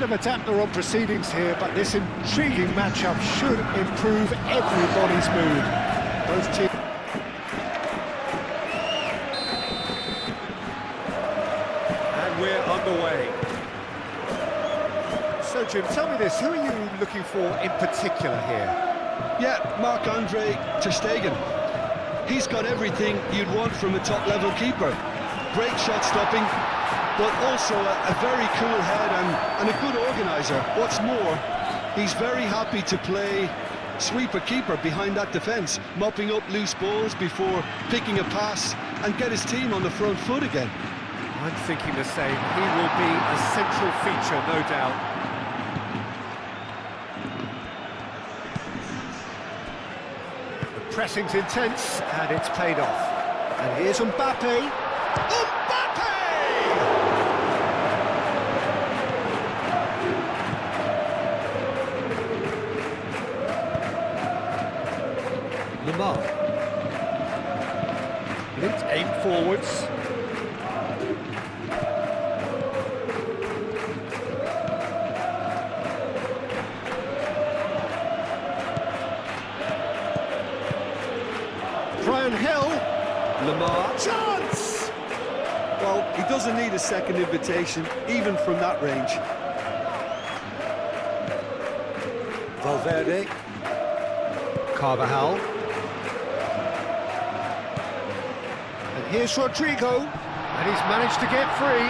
of a dampener on proceedings here, but this intriguing matchup should improve everybody's mood. Both teams. And we're underway. So, Jim, tell me this, who are you looking for in particular here? Yeah, Marc-Andre ter Stegen. He's got everything you'd want from a top-level keeper. Great shot stopping, but also a very cool head and a good organiser. What's more, he's very happy to play sweeper-keeper behind that defence, mopping up loose balls before picking a pass and get his team on the front foot again. I'm thinking the same. He will be a central feature, no doubt. The pressing's intense, and it's paid off. And here's Mbappe. Lamar. Blind aim forwards. Brian Hill. Lamar. Chance! Well, he doesn't need a second invitation, even from that range. Valverde. Carvajal. And here's Rodrigo, and he's managed to get free.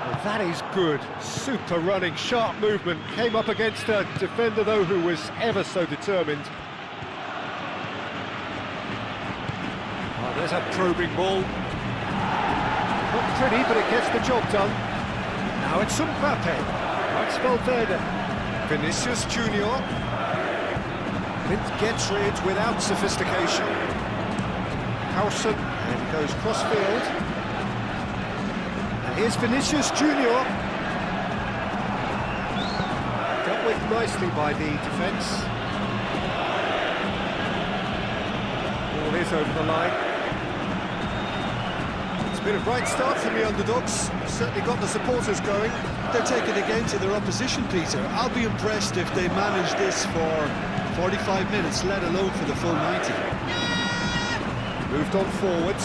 Well, that is good. Super running, sharp movement. Came up against a defender, though, who was ever so determined. Oh, there's a probing ball. Not pretty, but it gets the job done. Now it's Mbappe. That's Valverde. Vinicius Junior. Clint gets rid without sophistication. Howson, and he goes cross-field. And here's Vinicius Junior. Dealt with nicely by the defence. Ball is over the line. It's been a bright start from the underdogs. Certainly got the supporters going. They're taking the game to their opposition, Peter. I'll be impressed if they manage this for 45 minutes, let alone for the full 90. Moved on forwards.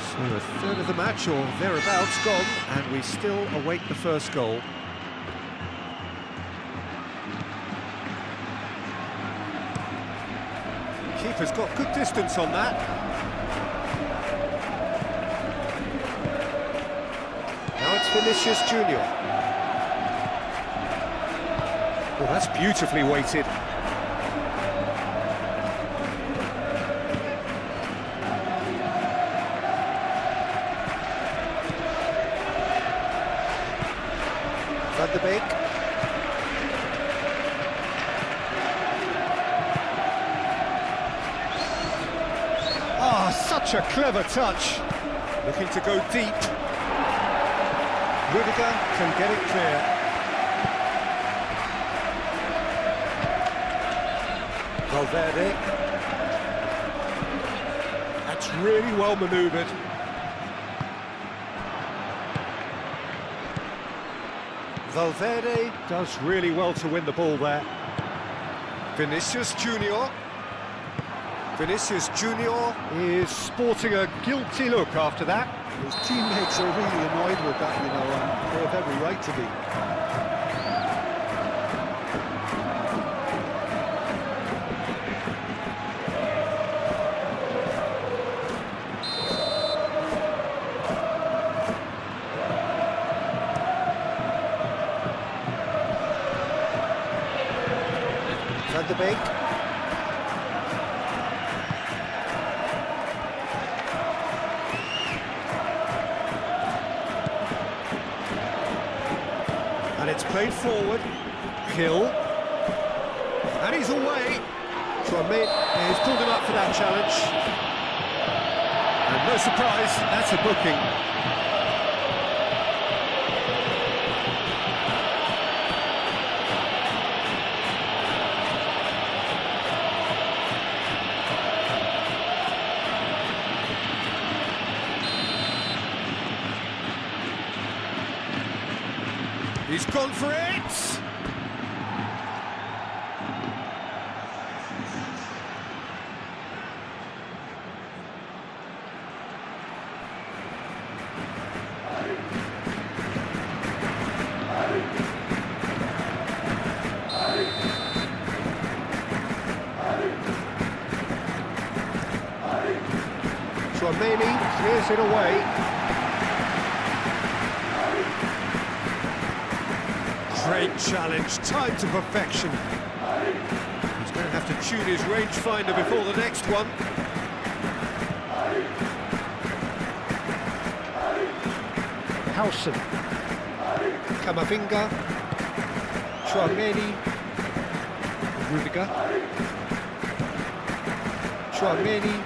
So a third of the match, or thereabouts, gone, and we still await the first goal. Keeper's got good distance on that. Now it's Vinicius Junior. Well, that's beautifully weighted. Van de Beek. Ah, such a clever touch. Looking to go deep. Rudiger can get it clear. Valverde. That's really well manoeuvred. Valverde does really well to win the ball there. Vinicius Junior. Vinicius Junior is sporting a guilty look after that. His teammates are really annoyed with that, you know, and they have every right to be. Van de Beek. And it's played forward. Hill. And he's away. So Ahmed has pulled him up for that challenge. And no surprise, that's a booking. He's gone for it! Tchouameni clears it away. Great challenge, timed to perfection. He's going to have to tune his rangefinder before the next one. Howson, Camavinga, Tchouameni, Rudiger, Tchouameni,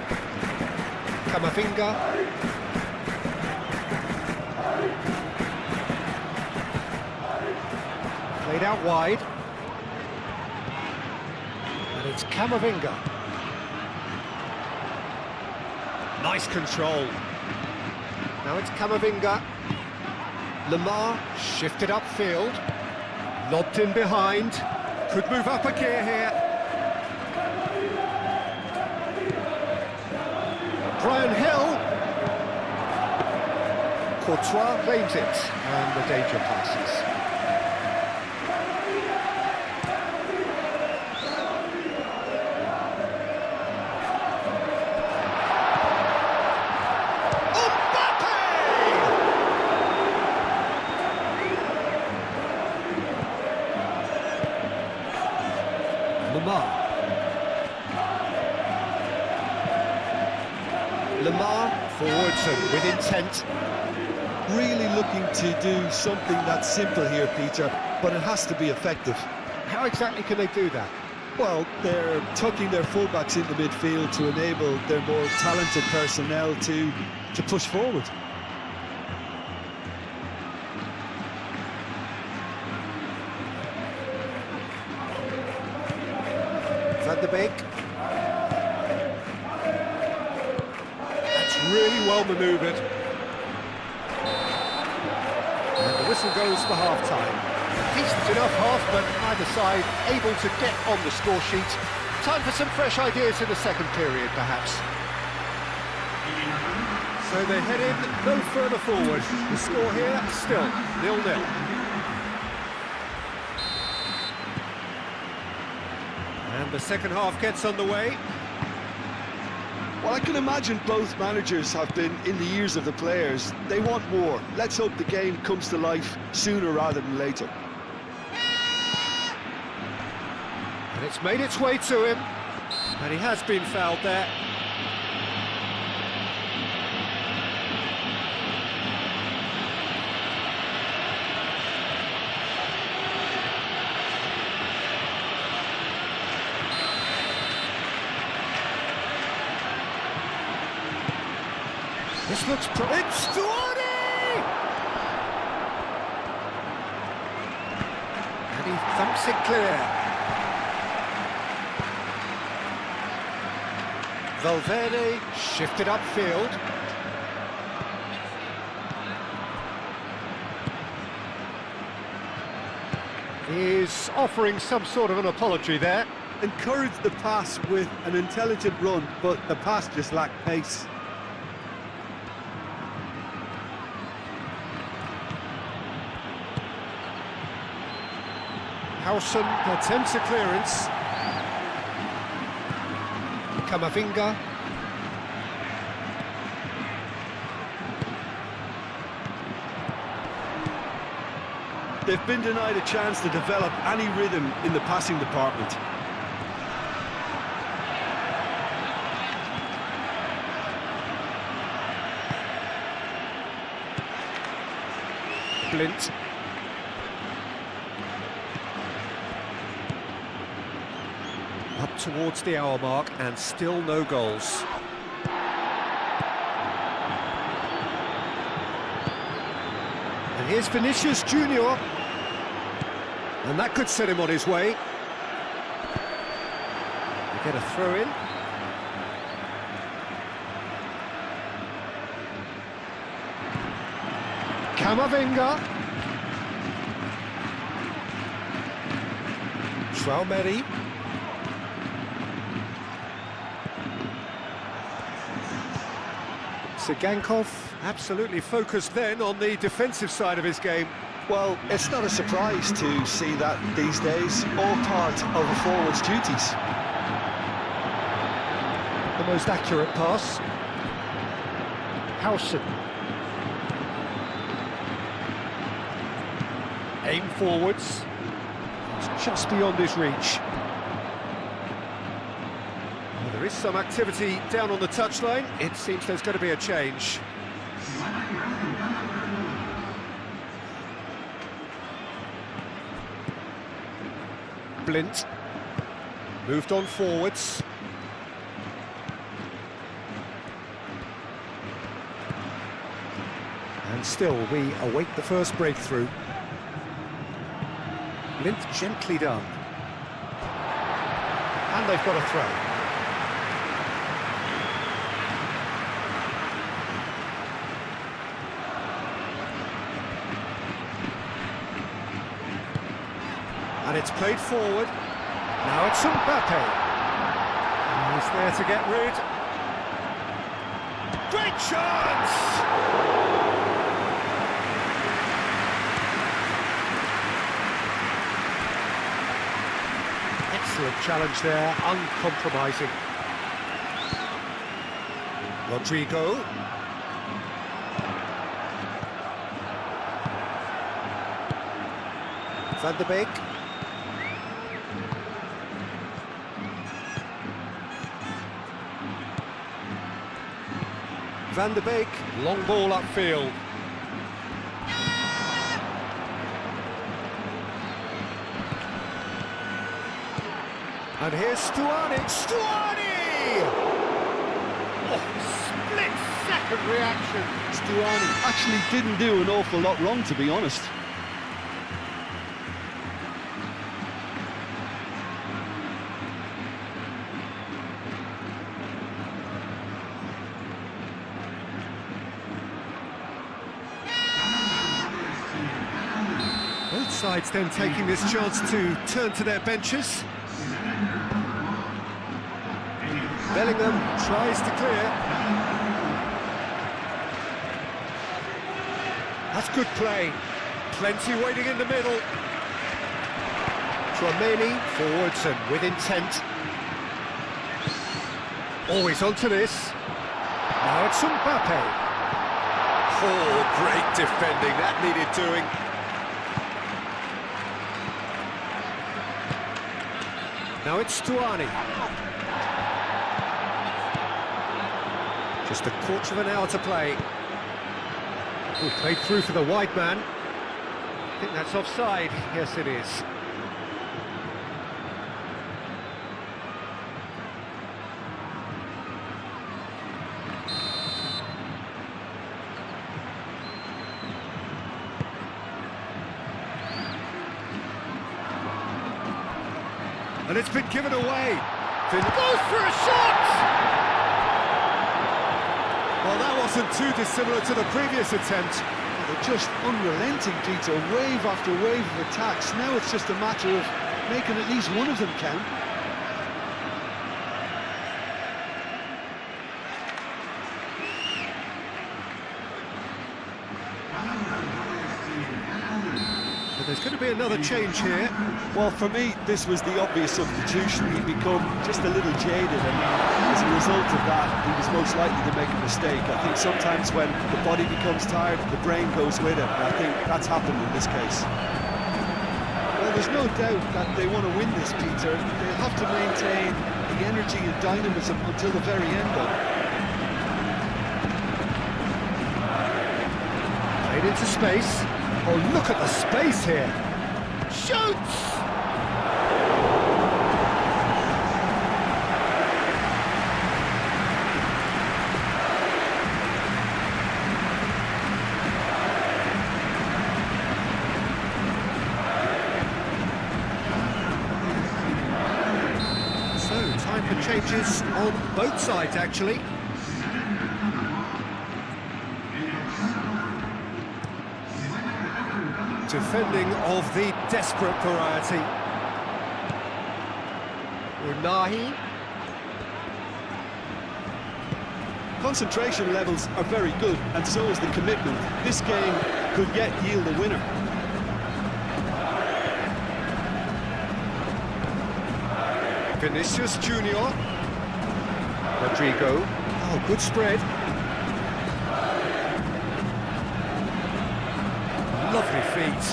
Camavinga. Played out wide. And it's Camavinga. Nice control. Now it's Camavinga. Lamar shifted upfield. Lobbed in behind. Could move up a gear here. Brian Hill. Courtois claims it. And the danger passes. Lamar forwards and with intent. Really looking to do something that's simple here, Peter, but it has to be effective. How exactly can they do that? Well, they're tucking their fullbacks into midfield to enable their more talented personnel to push forward. Van de Beek. That's really well manoeuvred. And the whistle goes for half-time. Decent enough half, but neither side able to get on the score sheet. Time for some fresh ideas in the second period, perhaps. So they head in no further forward. The score here, still 0-0. And the second half gets underway. Well, I can imagine both managers have been in the ears of the players. They want more. Let's hope the game comes to life sooner rather than later. And it's made its way to him. And he has been fouled there. This looks it's Stuani! And he thumps it clear. Valverde shifted upfield. He's offering some sort of an apology there. Encouraged the pass with an intelligent run, but the pass just lacked pace. Howson attempts a clearance. Camavinga. They've been denied a chance to develop any rhythm in the passing department. Blint. Up towards the hour mark and still no goals. And here's Vinicius Junior. And that could set him on his way. We get a throw in. Camavinga. Traumeri. Sigankov absolutely focused then on the defensive side of his game. Well, it's not a surprise to see that these days, all part of a forward's duties. The most accurate pass. Howson. Aim forwards. It's just beyond his reach. Well, there is some activity down on the touchline. It seems there's going to be a change. Blint. Moved on forwards. And still, we await the first breakthrough. Blint gently done. And they've got a throw. And it's played forward. Now it's Mbappe. He's there to get rid. Great chance! Excellent challenge there, uncompromising. Rodrigo. Van de Beek. Van de Beek, long ball upfield. And here's Stuani. Stuani! Oh, split-second reaction. Stuani actually didn't do an awful lot wrong, to be honest. Both sides then taking this chance to turn to their benches. Bellingham tries to clear. That's good play. Plenty waiting in the middle. Traumeri forwards and with intent. Always onto this. Now it's Mbappe. Oh, great defending. That needed doing. Now it's Stuani. Just a quarter of an hour to play. Oh, played through for the wide man. I think that's offside. Yes, it is. And it's been given away. Finn goes for a shot! Well, that wasn't too dissimilar to the previous attempt. They're just unrelenting, Peter, wave after wave of attacks. Now it's just a matter of making at least one of them count. But there's going to be another change here. Well, for me, this was the obvious substitution. He'd become just a little jaded, and as a result of that, he was most likely to make a mistake. I think sometimes when the body becomes tired, the brain goes with it, and I think that's happened in this case. Well, there's no doubt that they want to win this, Peter. They'll have to maintain the energy and dynamism until the very end, though. Played into space. Oh, look at the space here. Shoots! So, time for changes on both sides, actually. Defending of the desperate variety. Nahi. Concentration levels are very good, and so is the commitment. This game could yet yield a winner. Vinicius Junior. Rodrigo. Oh, good spread. Lovely feet.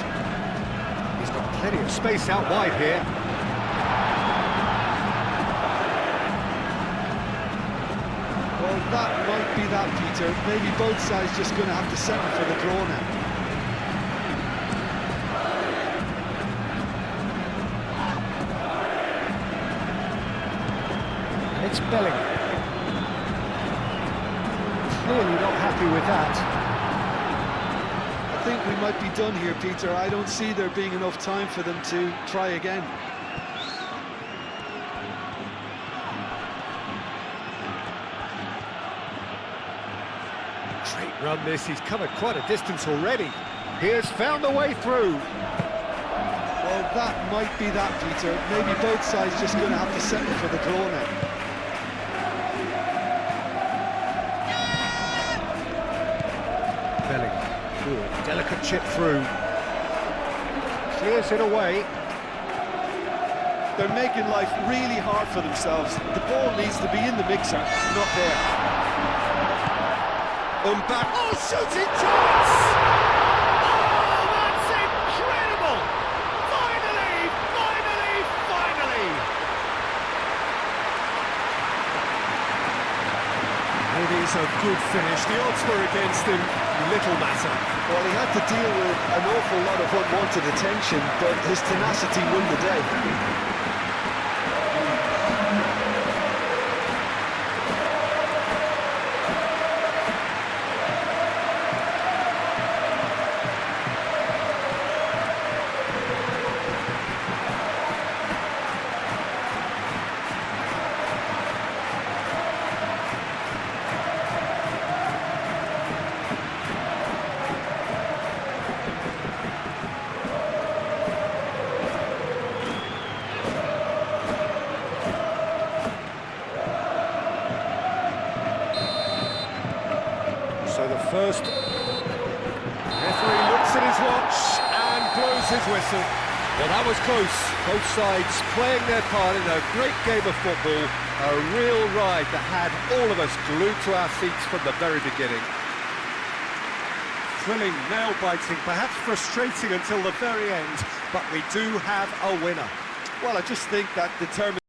He's got plenty of space out wide here. Well, that might be that, Peter. Maybe both sides just going to have to settle for the draw now. And it's Bellingham. Clearly not happy with that. I think we might be done here, Peter. I don't see there being enough time for them to try again. Great run this, he's covered quite a distance already. He has found a way through. Well, that might be that, Peter. Maybe both sides just going to have to settle for the draw now. Bellingham. Good, delicate chip through. Clears it away. They're making life really hard for themselves. The ball needs to be in the mixer, not there. Back. Oh, shooting chance! Oh, that's incredible! Finally! It is a good finish. The odds were against him. Little matter. Well, he had to deal with an awful lot of unwanted attention, but his tenacity won the day. So the first referee looks at his watch and blows his whistle. Well, that was close. Both sides playing their part in a great game of football. A real ride that had all of us glued to our seats from the very beginning. Thrilling, nail-biting, perhaps frustrating until the very end, but we do have a winner. Well, I just think that determined